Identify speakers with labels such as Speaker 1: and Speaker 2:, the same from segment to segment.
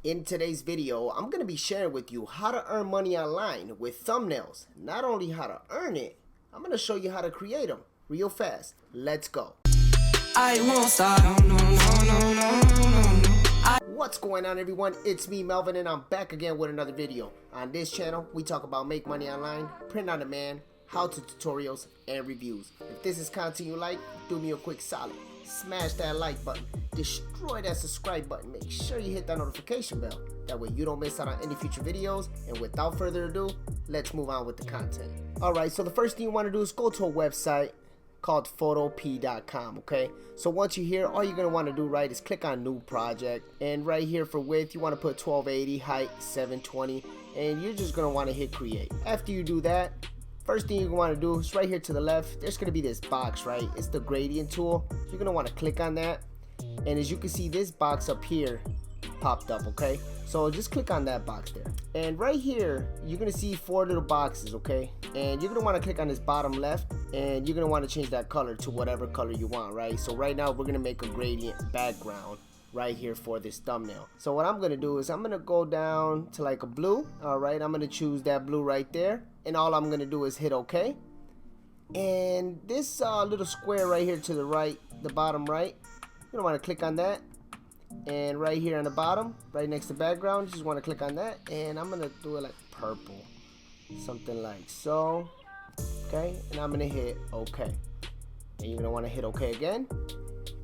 Speaker 1: In today's video, I'm going to be sharing with you how to earn money online with thumbnails. Not only how to earn it, I'm going to show you how to create them real fast. Let's go.
Speaker 2: I won't stop. No.
Speaker 1: What's going on, everyone? It's me, Melvin, and I'm back again with another video. On this channel, we talk about make money online, print on demand, how-to tutorials, and reviews. If this is content you like, do me a quick solid. Smash that like button, destroy that subscribe button, make sure you hit that notification bell. That way you don't miss out on any future videos. And without further ado, let's move on with the content. Alright, so the first thing you want to do is go to a website called photop.com. okay, so once you're here, all you're going to want to do, right, is click on new project, and right here for width you want to put 1280, height 720, and you're just going to want to hit create. After you do that, first thing you're going to want to do is right here to the left, there's going to be this box, right? It's the gradient tool. You're going to want to click on that, and as you can see, this box up here popped up. Okay, so just click on that box there, and right here you're going to see 4 little boxes. Okay, and you're going to want to click on this bottom left, and you're going to want to change that color to whatever color you want, right? So right now we're going to make a gradient background right here for this thumbnail. So what I'm going to do is I'm going to go down to like a blue. All right, I'm going to choose that blue right there, and all I'm going to do is hit OK. And this little square right here to the right, the bottom right, you're going to want to click on that, and right here on the bottom right next to background, you just want to click on that, and I'm going to do it like purple, something like so. Okay, and I'm going to hit OK, and you're going to want to hit OK again,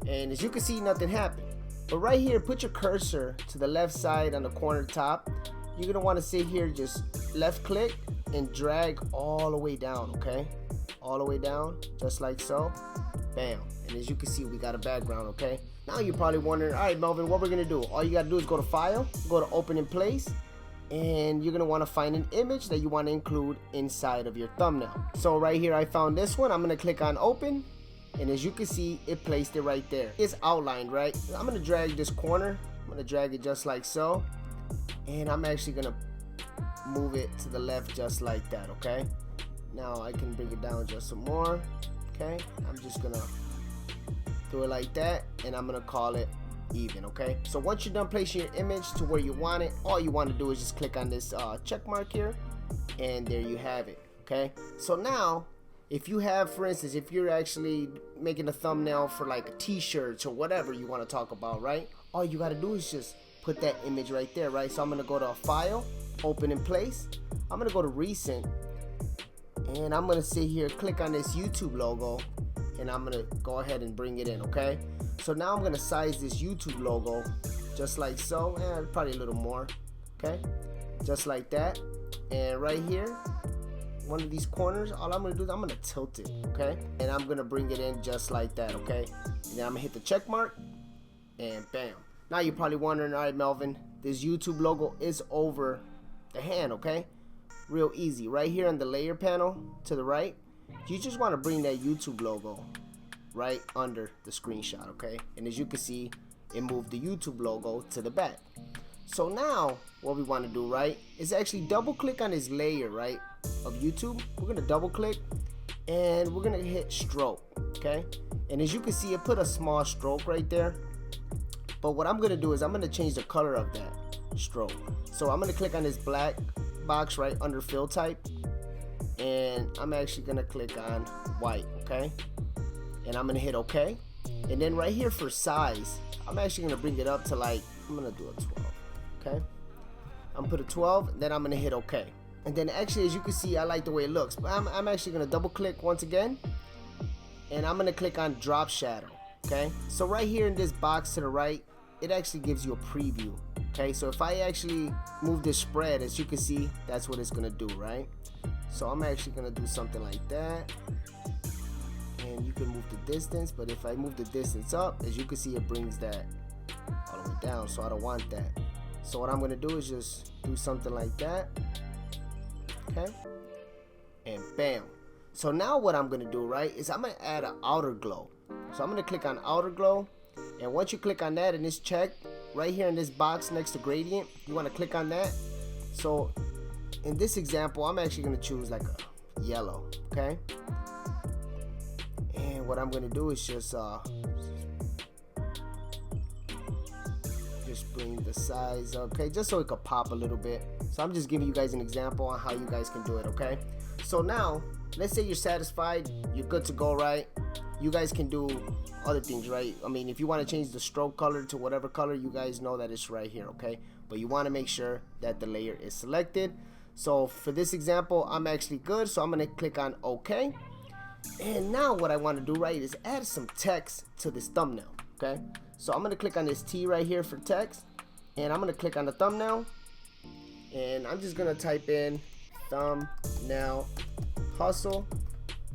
Speaker 1: and as you can see, nothing happened. But right here, put your cursor to the left side on the corner top. You're going to want to sit here, just left click and drag all the way down. Okay, all the way down, just like so. Bam. And as you can see, we got a background. Okay, now you're probably wondering, all right, Melvin, what we're going to do? All you got to do is go to File, go to Open in Place, and you're going to want to find an image that you want to include inside of your thumbnail. So right here, I found this one. I'm going to click on Open. And as you can see, it placed it right there. It's outlined, right? I'm going to drag this corner. I'm going to drag it just like so. And I'm actually going to move it to the left just like that, okay? Now I can bring it down just some more, okay? I'm just going to do it like that. And I'm going to call it even, okay? So once you're done placing your image to where you want it, all you want to do is just click on this check mark here. And there you have it, okay? So now, if you have, for instance, if you're actually making a thumbnail for like a t-shirt or whatever you want to talk about, right? All you got to do is just put that image right there, right? So I'm going to go to a File, Open in Place. I'm going to go to Recent, and I'm going to sit here, click on this YouTube logo, and I'm going to go ahead and bring it in, okay? So now I'm going to size this YouTube logo just like so, and probably a little more, okay? Just like that. And right here, one of these corners, all I'm gonna do is I'm gonna tilt it, okay? And I'm gonna bring it in just like that, okay? And then I'm gonna hit the check mark, and bam. Now you're probably wondering, all right, Melvin, this YouTube logo is over the hand, okay? Real easy. Right here on the layer panel to the right, you just want to bring that YouTube logo right under the screenshot, okay? And as you can see, it moved the YouTube logo to the back. So now what we want to do, right, is actually double click on this layer, right, of YouTube. We're going to double click, and we're going to hit stroke, okay? And as you can see, it put a small stroke right there. But what I'm going to do is I'm going to change the color of that stroke. So I'm going to click on this black box right under fill type, and I'm actually going to click on white, okay? And I'm going to hit OK. And then right here for size, I'm actually going to bring it up to like, I'm going to do a 12, okay? I'm going to put a 12, and then I'm going to hit OK. And then actually, as you can see, I like the way it looks. But I'm actually going to double click once again, and I'm going to click on drop shadow, okay? So right here in this box to the right, it actually gives you a preview, okay? So if I actually move this spread, as you can see, that's what it's going to do, right? So I'm actually going to do something like that. And you can move the distance, but if I move the distance up, as you can see, it brings that all the way down, so I don't want that. So what I'm going to do is just do something like that, okay? And bam. So now what I'm going to do, right, is I'm going to add an outer glow. So I'm going to click on outer glow, and once you click on that and it's checked, right here in this box next to gradient, you want to click on that. So in this example, I'm actually going to choose like a yellow, okay? And what I'm going to do is just bring the size up, okay, just so it could pop a little bit. So I'm just giving you guys an example on how you guys can do it, okay? So now, let's say you're satisfied, you're good to go, right? You guys can do other things, right? I mean, if you want to change the stroke color to whatever color, you guys know that it's right here, okay? But you want to make sure that the layer is selected. So for this example, I'm actually good, so I'm going to click on OK. And now what I want to do, right, is add some text to this thumbnail, okay? So I'm going to click on this T right here for text, and I'm going to click on the thumbnail, and I'm just going to type in thumbnail hustle,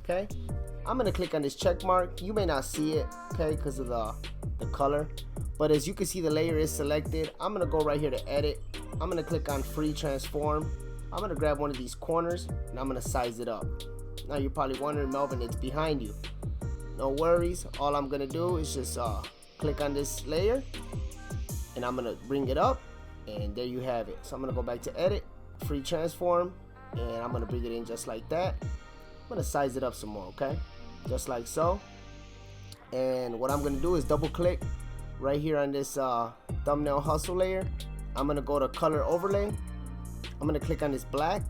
Speaker 1: okay? I'm going to click on this check mark. You may not see it, okay, because of the color, but as you can see, the layer is selected. I'm going to go right here to edit. I'm going to click on free transform. I'm going to grab one of these corners, and I'm going to size it up. Now you're probably wondering, Melvin, it's behind you. No worries. All I'm going to do is just click on this layer, and I'm going to bring it up, and there you have it. So I'm going to go back to edit, free transform, and I'm going to bring it in just like that. I'm going to size it up some more, okay? Just like so. And what I'm going to do is double click right here on this thumbnail hustle layer. I'm going to go to color overlay. I'm going to click on this black,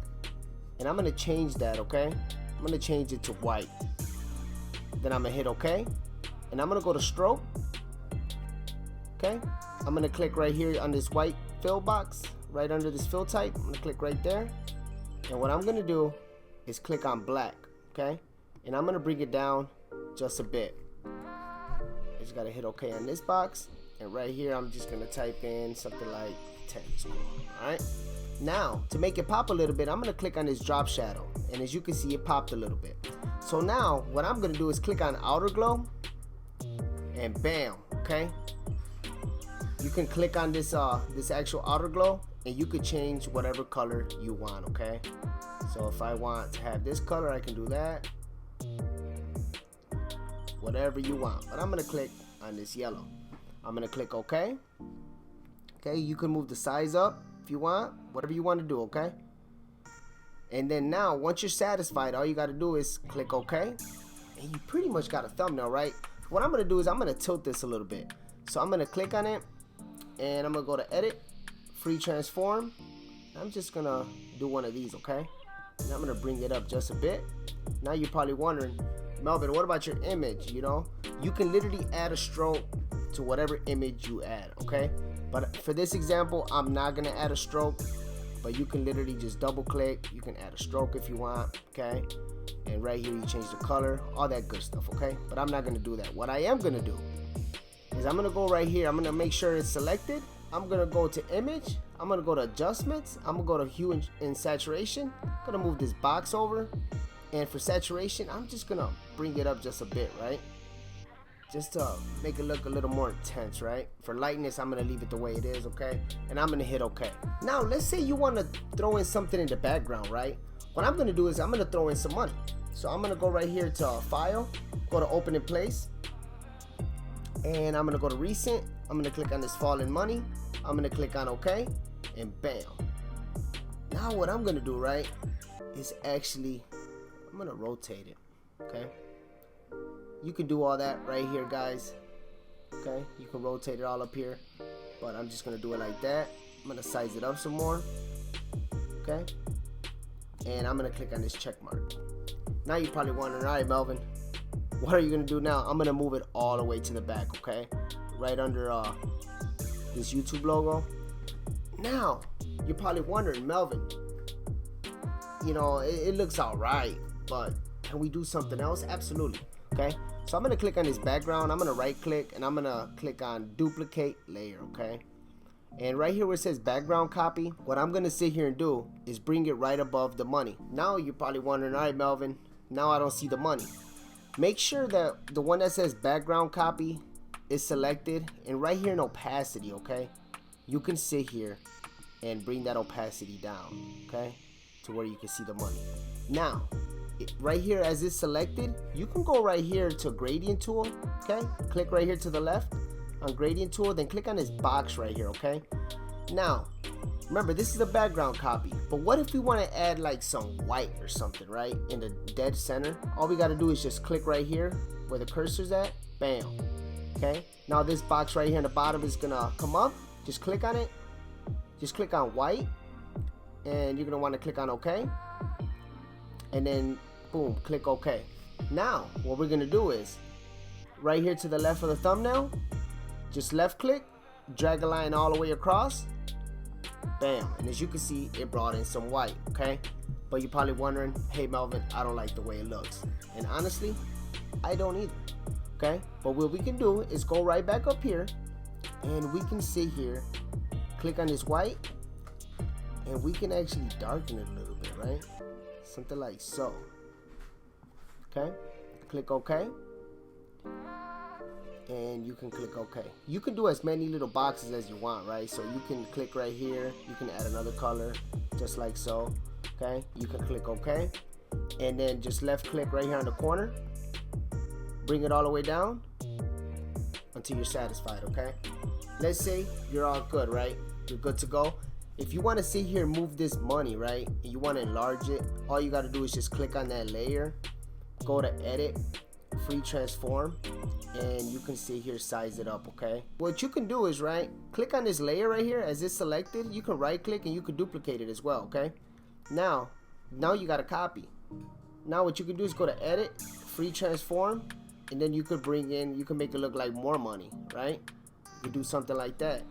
Speaker 1: and I'm going to change that, okay? I'm going to change it to white. Then I'm going to hit OK, and I'm going to go to stroke, okay? I'm going to click right here on this white fill box, right under this fill type. I'm going to click right there, and what I'm going to do is click on black, okay? And I'm going to bring it down just a bit. I just got to hit OK on this box, and right here I'm just going to type in something like 10 score, alright? Now, to make it pop a little bit, I'm going to click on this drop shadow, and as you can see, it popped a little bit. So now, what I'm going to do is click on outer glow, and bam, okay? You can click on this this actual outer glow, and you could change whatever color you want, okay? So if I want to have this color, I can do that. Whatever you want. But I'm going to click on this yellow. I'm going to click OK. Okay, you can move the size up if you want, whatever you want to do, okay? And then now, once you're satisfied, all you got to do is click OK, and you pretty much got a thumbnail, right? What I'm going to do is I'm going to tilt this a little bit. So I'm going to click on it, and I'm going to go to edit, free transform. I'm just going to do one of these, okay? And I'm going to bring it up just a bit. Now you're probably wondering, Melvin, what about your image? You know, you can literally add a stroke to whatever image you add, okay? But for this example, I'm not gonna add a stroke, but you can literally just double click. You can add a stroke if you want, okay? And right here you change the color, all that good stuff, okay? But I'm not gonna do that. What I am gonna do is I'm gonna go right here. I'm gonna make sure it's selected. I'm gonna go to image. I'm gonna go to adjustments. I'm gonna go to hue and saturation. I'm gonna move this box over. And for saturation, I'm just gonna bring it up just a bit, right? Just to make it look a little more intense, right? For lightness, I'm gonna leave it the way it is, okay? And I'm gonna hit OK. Now, let's say you wanna throw in something in the background, right? What I'm gonna do is I'm gonna throw in some money. So I'm gonna go right here to File, go to Open in Place, and I'm gonna go to Recent. I'm gonna click on this Fallen Money. I'm gonna click on OK, and bam. Now what I'm gonna do, right, is actually, I'm gonna rotate it, okay? You can do all that right here, guys, okay? You can rotate it all up here, but I'm just gonna do it like that. I'm gonna size it up some more, okay? And I'm gonna click on this check mark. Now you're probably wondering, all right, Melvin, what are you gonna do now? I'm gonna move it all the way to the back, okay? Right under this YouTube logo. Now, you're probably wondering, Melvin, you know, it looks all right, but can we do something else? Absolutely. Okay, so I'm gonna click on this background. I'm gonna right click, and I'm gonna click on duplicate layer, okay? And right here where it says background copy, what I'm gonna sit here and do is bring it right above the money. Now you're probably wondering, all right, Melvin, now I don't see the money. Make sure that the one that says background copy is selected, and right here in opacity, okay, you can sit here and bring that opacity down, okay, to where you can see the money. Now, right here as it's selected, you can go right here to gradient tool, okay? Click right here to the left on gradient tool, then click on this box right here, okay? Now, remember, this is the background copy, but what if we want to add like some white or something, right, in the dead center? All we got to do is just click right here where the cursor's at, bam, okay? Now this box right here in the bottom is gonna come up just click on it. Just click on white, and you're gonna want to click on OK, and then boom, click OK. Now what we're gonna do is right here to the left of the thumbnail, just left click, drag a line all the way across, bam, and as you can see, it brought in some white. Okay, but you're probably wondering, hey Melvin, I don't like the way it looks, and honestly I don't either. Okay, but what we can do is go right back up here, and we can sit here, click on this white, and we can actually darken it a little bit, right? Something like so. Okay, click OK, and you can click OK. You can do as many little boxes as you want, right? So you can click right here, you can add another color just like so. Okay, you can click OK, and then just left click right here on the corner, bring it all the way down until you're satisfied. Okay, let's say you're all good, right? You're good to go. If you want to sit here and move this money, right, and you want to enlarge it, all you got to do is just click on that layer, go to edit, free transform, and you can sit here, size it up. Okay, what you can do is, right, click on this layer right here. As it's selected, you can right click and you can duplicate it as well. Okay, now you got a copy. Now what you can do is go to edit, free transform, and then you could bring in, you can make it look like more money, right? You could do something like that.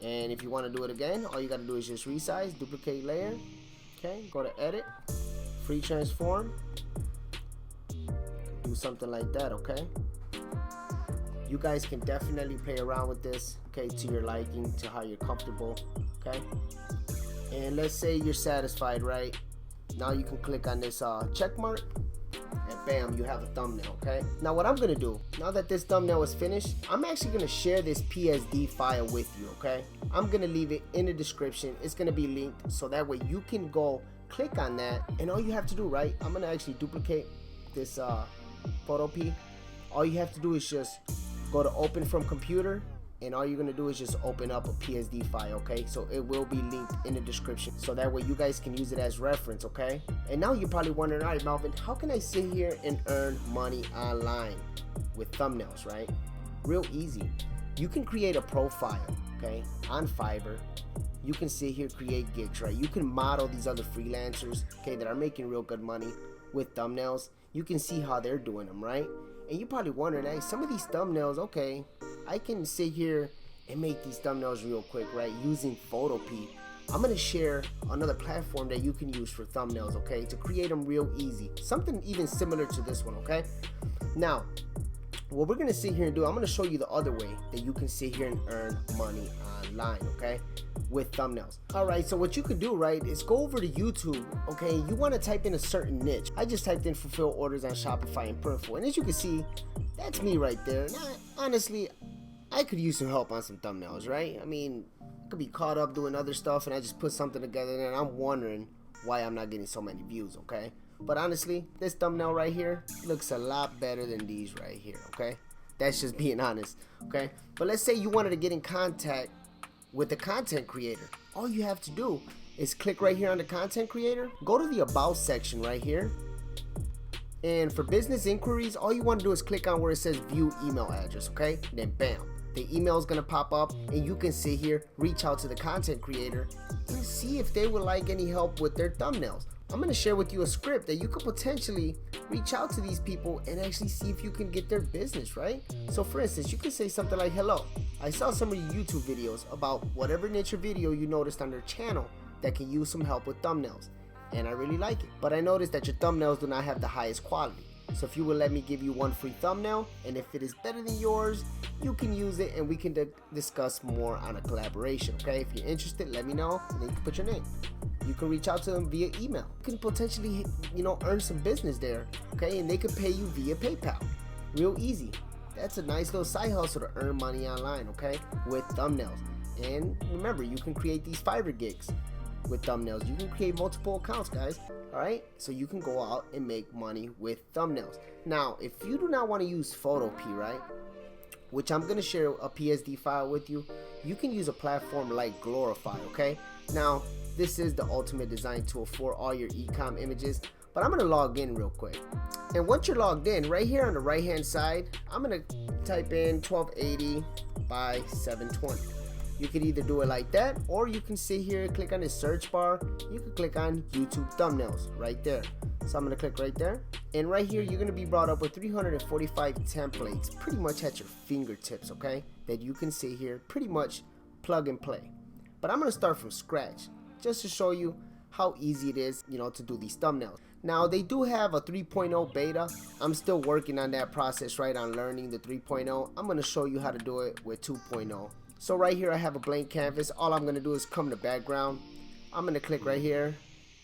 Speaker 1: And if you want to do it again, all you got to do is just resize, duplicate layer. Okay, go to edit, free transform, do something like that. Okay, you guys can definitely play around with this, okay, to your liking, to how you're comfortable. Okay, and let's say you're satisfied, right? Now you can click on this check mark, and bam, you have a thumbnail. Okay, now what I'm gonna do, now that this thumbnail is finished, I'm actually gonna share this PSD file with you. Okay, I'm gonna leave it in the description. It's gonna be linked, so that way you can go click on that, and all you have to do, right, I'm gonna actually duplicate this photo P. All you have to do is just go to open from computer, and all you're gonna do is just open up a PSD file. Okay, so it will be linked in the description, so that way you guys can use it as reference. Okay, and now you're probably wondering, all right Melvin, how can I sit here and earn money online with thumbnails? Right, real easy. You can create a profile, okay, on Fiverr. You can sit here, create gigs, right? You can model these other freelancers, okay, that are making real good money with thumbnails. You can see how they're doing them, right? And you're probably wondering, hey, some of these thumbnails, okay, I can sit here and make these thumbnails real quick, right, using Photopea. I'm gonna share another platform that you can use for thumbnails, okay, to create them real easy. Something even similar to this one. Okay, now what we're gonna sit here and do, I'm gonna show you the other way that you can sit here and earn money online, okay, with thumbnails. All right, so what you could do, right, is go over to YouTube. Okay, you want to type in a certain niche. I just typed in fulfill orders on Shopify and Printful, and as you can see, that's me right there. Now, honestly, I could use some help on some thumbnails, right? I mean, I could be caught up doing other stuff, and I just put something together, and I'm wondering why I'm not getting so many views. Okay, but honestly, this thumbnail right here looks a lot better than these right here. Okay, that's just being honest. Okay, but let's say you wanted to get in contact with the content creator. All you have to do is click right here on the content creator, go to the about section right here, and for business inquiries, all you want to do is click on where it says view email address. Okay, then bam, the email is going to pop up, and you can sit here, reach out to the content creator and see if they would like any help with their thumbnails. I'm going to share with you a script that you could potentially reach out to these people and actually see if you can get their business, right? So for instance, you can say something like, hello, I saw some of your YouTube videos about whatever niche or video you noticed on their channel that can use some help with thumbnails, and I really like it, but I noticed that your thumbnails do not have the highest quality. So if you will let me give you one free thumbnail, and if it is better than yours, you can use it and we can discuss more on a collaboration. Okay, if you're interested, let me know, and then you can put your name. You can reach out to them via email. You can potentially, earn some business there. Okay, and they can pay you via PayPal. Real easy. That's a nice little side hustle to earn money online, okay, with thumbnails. And remember, you can create these Fiverr gigs with thumbnails. You can create multiple accounts, guys. All right, so you can go out and make money with thumbnails. Now, if you do not want to use Photopea, right, which I'm going to share a PSD file with you, you can use a platform like Glorify. Okay, now this is the ultimate design tool for all your e-com images, but I'm going to log in real quick. And once you're logged in, right here on the right hand side, I'm going to type in 1280 by 720. You could either do it like that, or you can sit here, click on the search bar. You can click on YouTube thumbnails right there. So I'm gonna click right there, and right here you're gonna be brought up with 345 templates, pretty much at your fingertips, okay? That you can sit here, pretty much plug and play. But I'm gonna start from scratch, just to show you how easy it is, you know, to do these thumbnails. Now they do have a 3.0 beta. I'm still working on that process, right, on learning the 3.0. I'm gonna show you how to do it with 2.0. So right here I have a blank canvas. All I'm gonna do is come to background. I'm gonna click right here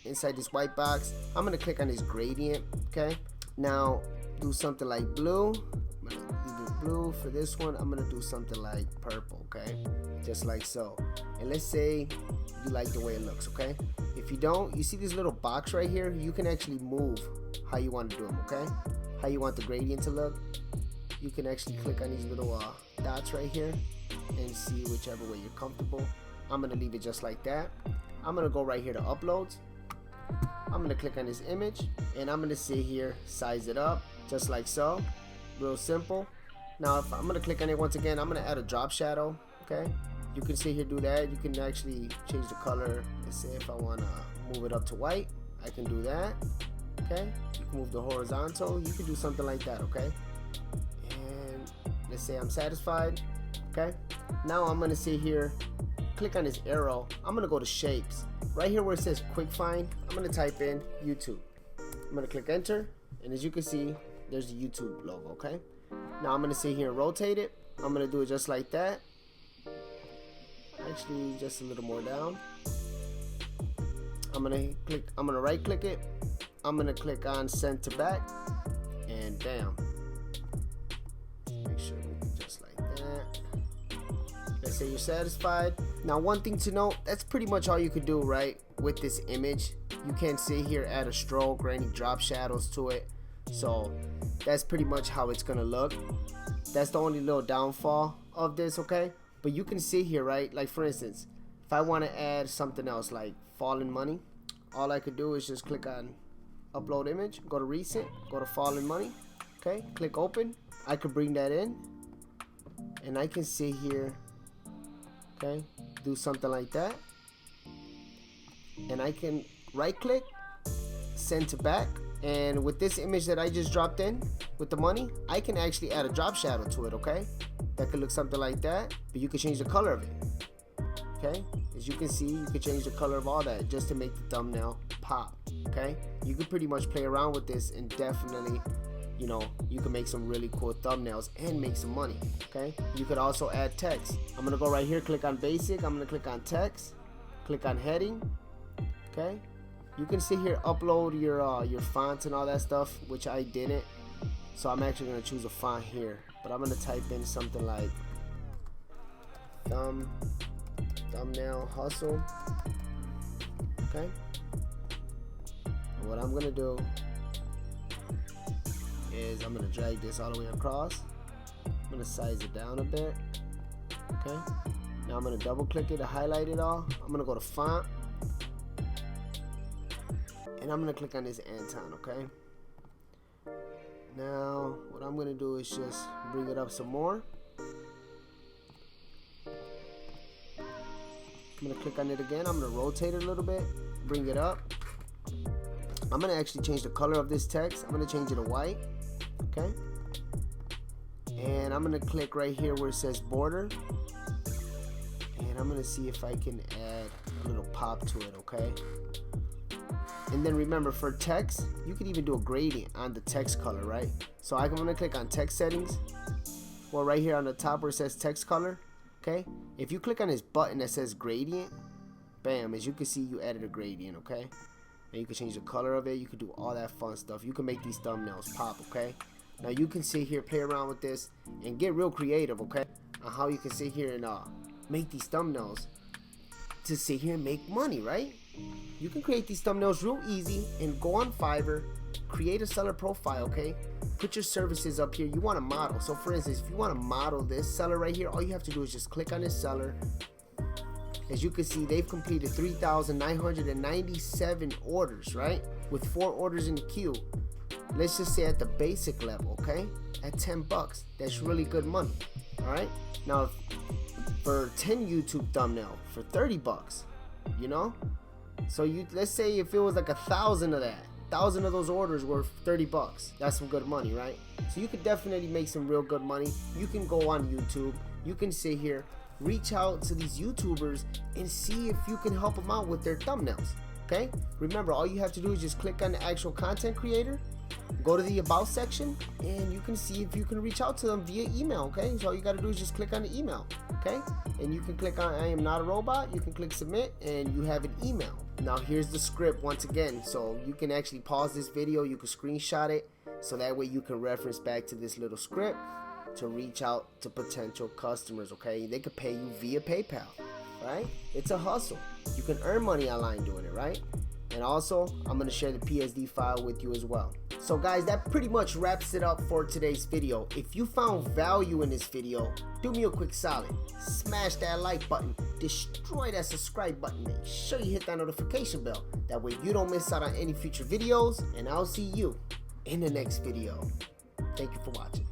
Speaker 1: inside this white box. I'm gonna click on this gradient, okay? Now do something like blue. I'm gonna do blue for this one. I'm gonna do something like purple, okay? Just like so. And let's say you like the way it looks, okay? If you don't, you see this little box right here, you can actually move how you want to do them, okay? How you want the gradient to look. You can actually click on these little dots right here and see whichever way you're comfortable. I'm gonna leave it just like that. I'm gonna go right here to uploads. I'm gonna click on this image, and I'm gonna sit here, size it up, just like so. Real simple. Now if I'm gonna click on it once again, I'm gonna add a drop shadow, okay? You can sit here, do that. You can actually change the color. Let's say if I wanna move it up to white, I can do that, okay? You can move the horizontal. You can do something like that, okay? And let's say I'm satisfied, okay? Now I'm gonna sit here, click on this arrow. I'm gonna go to shapes. Right here where it says quick find, I'm gonna type in YouTube. I'm gonna click enter, and as you can see, there's the YouTube logo, okay? Now I'm gonna sit here and rotate it. I'm gonna do it just like that. Actually, just a little more down. I'm gonna right click it. I'm gonna click on send to back, and bam. Make sure we do just like that. Let's say you're satisfied. Now one thing to note, that's pretty much all you could do, right, with this image. You can't sit here, add a stroke or any drop shadows to it. So that's pretty much how it's gonna look. That's the only little downfall of this, okay? But you can sit here, right, like for instance, if I want to add something else like fallen money, all I could do is just click on upload image, go to recent, go to fallen money, okay, click open. I could bring that in, and I can sit here, okay, do something like that, and I can right click, send to back. And with this image that I just dropped in with the money, I can actually add a drop shadow to it, okay? That could look something like that, but you can change the color of it, okay? As you can see, you can change the color of all that just to make the thumbnail pop, okay? You could pretty much play around with this, and definitely, you know, you can make some really cool thumbnails and make some money, okay? You could also add text. I'm gonna go right here, click on basic. I'm gonna click on text, click on heading, okay? You can sit here, upload your fonts and all that stuff, which I didn't. So I'm actually gonna choose a font here, but I'm gonna type in something like thumbnail hustle, okay? And what I'm gonna do is I'm gonna drag this all the way across. I'm gonna size it down a bit, okay? Now I'm gonna double click it to highlight it all. I'm gonna go to font, and I'm gonna click on this Anton, okay? Now, what I'm gonna do is just bring it up some more. I'm gonna click on it again. I'm gonna rotate it a little bit, bring it up. I'm gonna actually change the color of this text. I'm gonna change it to white, okay? And I'm gonna click right here where it says border. And I'm gonna see if I can add a little pop to it, okay? And then remember, for text, you can even do a gradient on the text color, right? So I'm gonna click on text settings. Well, right here on the top where it says text color, okay? If you click on this button that says gradient, bam, as you can see, you added a gradient, okay? And you can change the color of it. You can do all that fun stuff. You can make these thumbnails pop, okay? Now you can sit here, play around with this, and get real creative, okay? On how you can sit here and make these thumbnails to sit here and make money, right? You can create these thumbnails real easy and go on Fiverr, create a seller profile, okay? Put your services up here. You want to model. So for instance, if you want to model this seller right here, all you have to do is just click on this seller. As you can see, they've completed 3,997 orders, right? With 4 orders in the queue. Let's just say at the basic level, okay? At $10, that's really good money, all right? Now, for 10 YouTube thumbnail for 30 bucks, you know? So let's say if it was like 1,000 of that, 1,000 of those orders were 30 bucks. That's some good money, right? So you could definitely make some real good money. You can go on YouTube, you can sit here, reach out to these YouTubers and see if you can help them out with their thumbnails. Okay, remember, all you have to do is just click on the actual content creator, go to the about section, and you can see if you can reach out to them via email. Okay, so all you got to do is just click on the email. Okay, and you can click on I am not a robot, you can click submit, and you have an email. Now here's the script once again, so you can actually pause this video, you can screenshot it, so that way you can reference back to this little script to reach out to potential customers. Okay, they could pay you via PayPal, right? It's a hustle. You can earn money online doing it, right? And also, I'm going to share the PSD file with you as well. So guys, that pretty much wraps it up for today's video. If you found value in this video, do me a quick solid. Smash that like button, destroy that subscribe button, make sure you hit that notification bell. That way you don't miss out on any future videos, and I'll see you in the next video. Thank you for watching.